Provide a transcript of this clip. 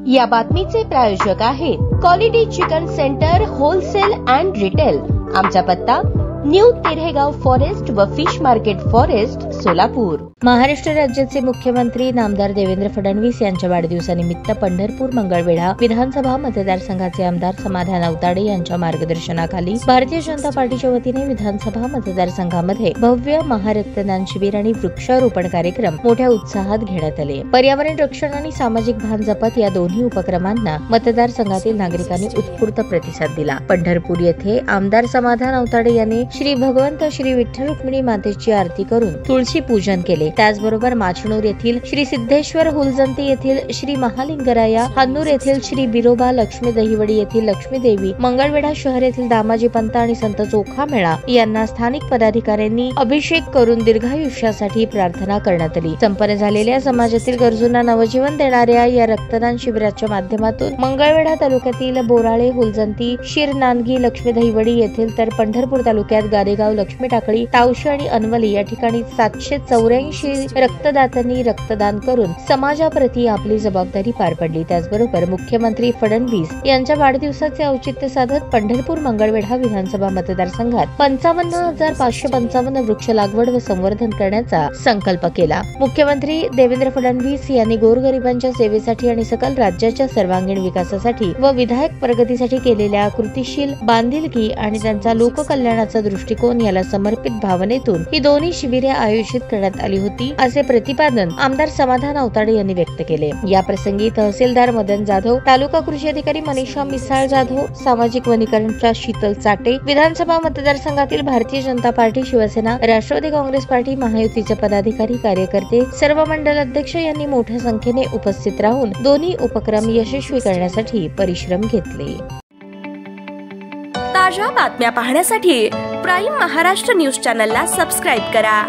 या बातमीचे प्रायोजक आहेत quality chicken centre wholesale and retail. आमचा पत्ता न्यू तिरेगाव फॉरेस्ट व fish market forest, Solapur. Maharashtra राज्याचे मुख्यमंत्री नामदार देवेंद्र फडणवीस यांच्या वाढदिवसानिमित्त पंढरपूर मंगळवेढा विधानसभा मतदारसंघाचे आमदार समाधान अवताडे यांच्या मार्गदर्शनाखाली भारतीय जनता पार्टीच्या वतीने विधानसभा मतदारसंघामध्ये भव्य महारक्तदान शिबिर आणि वृक्षारोपण कार्यक्रम मोठ्या उत्साहात घेण्यात आले। पर्यावरण रक्षण आणि सामाजिक भान जपत या दोन्ही उपक्रमांना मतदारसंघातील नागरिकांनी उत्स्फूर्त प्रतिसाद दिला। पंढरपूर येथे आमदार समाधान अवताडे यांनी श्री भगवंत श्री विठ्ठल रुक्मिणी मातेची आरती करून तुळशी पूजन केले। त्याचबरोबर माचणूर येथील श्री सिद्धेश्वर हुलजंती येथील श्री महालिंगराया, हन्नूर येथील श्री बिरोबा, लक्ष्मी दहिवडी येथील लक्ष्मी देवी, मंगळवेढा शहर येथील दामाजी पंत आणि संत चोखामेळा यांना स्थानिक पदाधिकाऱ्यांनी अभिषेक करून दीर्घायुष्यासाठी प्रार्थना करण्यात आली। संपन्न झालेल्या समाजातील गरजूंना नवजीवन देणाऱ्या या रक्तदान शिबिराच्या माध्यमातून मंगळवेढा तालुक्यातील बोराळे, हुलजंती, शिरनांदगी, लक्ष्मी दहिवडी येथील तर पंढरपूर तालुक्यात गाडेगाव, लक्ष्मी टाकळी, तावशी आणि अनवली या ठिकाणी 784 रक्तदात्यांनी रक्तदान करून समाजाप्रती आपली जबाबदारी पार पडली। त्याचबरोबर मुख्यमंत्री फडणवीस यांच्या वाढदिवसाचे औचित्य साधत पंढरपूर मंगळवेढा विधानसभा मतदारसंघात 55,555 वृक्ष लागवड व संवर्धन करण्याचा संकल्प केला। मुख्यमंत्री देवेंद्र फडणवीस यांनी गोरगरिबांच्या सेवेसाठी आणि सकल राज्याच्या सर्वांगीण विकासासाठी व विधायक प्रगतीसाठी केलेल्या कृतिशील बांधिलकी आणि त्यांचा लोककल्याणाचा दृष्टिकोन याला समर्पित भावनेतून ही दोन्ही शिबिरे आयोजित करण्यात आली होती, असे प्रतिपादन आमदार समाधान अवताडे यांनी व्यक्त केले। या प्रसंगी तहसीलदार मदन जाधव, तालुका कृषी अधिकारी मनीषा मिसाळ जाधव, सामाजिक वनीकरणच्या शीतल चाटे, विधानसभा मतदारसंघातील भारतीय जनता पार्टी, शिवसेना, राष्ट्रवादी काँग्रेस पार्टी, महायुतीचे पदाधिकारी, कार्यकर्ते, सर्व मंडल अध्यक्ष यांनी मोठ्या संख्येने उपस्थित राहून दोन्ही उपक्रम यशस्वी करण्यासाठी परिश्रम घेतले। ताज्या बातम्या पाहण्यासाठी प्राईम महाराष्ट्र न्यूज चॅनलला सबस्क्राईब करा।